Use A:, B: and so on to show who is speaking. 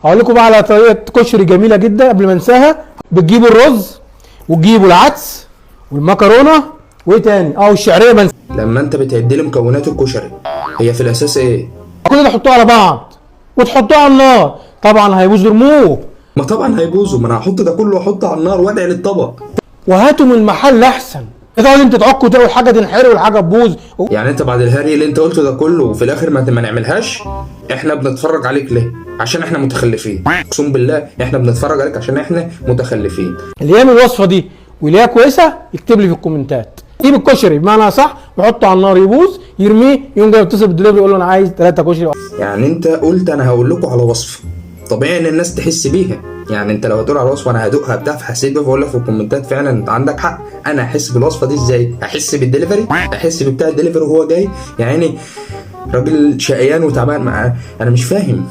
A: هقول لكم بقى على طريقه كشري جميله جدا قبل ما انساها. بتجيبوا الرز وتجيبوا العدس والمكرونه وايه تاني، والشعريه بنسى.
B: لما انت بتعد لي مكونات الكشري هي في الاساس ايه؟
A: كل ده تحطوه على بعض وتحطوه على النار، طبعا هيبوظ رموه.
B: ما طبعا هيبوظوا، ما انا هحط ده كله واحطه على النار وادعي للطبق.
A: وهاتوا من المحل احسن، تقعد انت تعكوا تلاقوا الحاجه تنحرق والحاجه تبوظ.
B: يعني انت بعد الهري اللي انت قلته ده كله وفي الاخر ما نعملهاش؟ احنا بنتفرج عليك ليه؟ عشان احنا متخلفين. اقسم بالله احنا بنتفرج عليك عشان احنا متخلفين.
A: اللي يعمل الوصفه دي واللي كويسه يكتب لي في الكومنتات. يجيب الكشري بمعنى صح ويحطه على النار يبوظ يرميه، يقوم جاي يتصل بالدليفري يقول له انا عايز 3 كشري.
B: يعني انت قلت انا هقول لكم على وصفه طبيعي ان الناس تحس بيها، يعني انت لو هتقول على وصفه انا هدوقها بتاع فحسيت بيها فاقول لك في الكومنتات فعلا انت عندك حق. انا احس بالوصفه دي ازاي؟ احس بالدليفري؟ احس ببتاع الدليفري وهو جاي؟ يعني راجل شقيان وتعبان معاه، انا مش فاهم.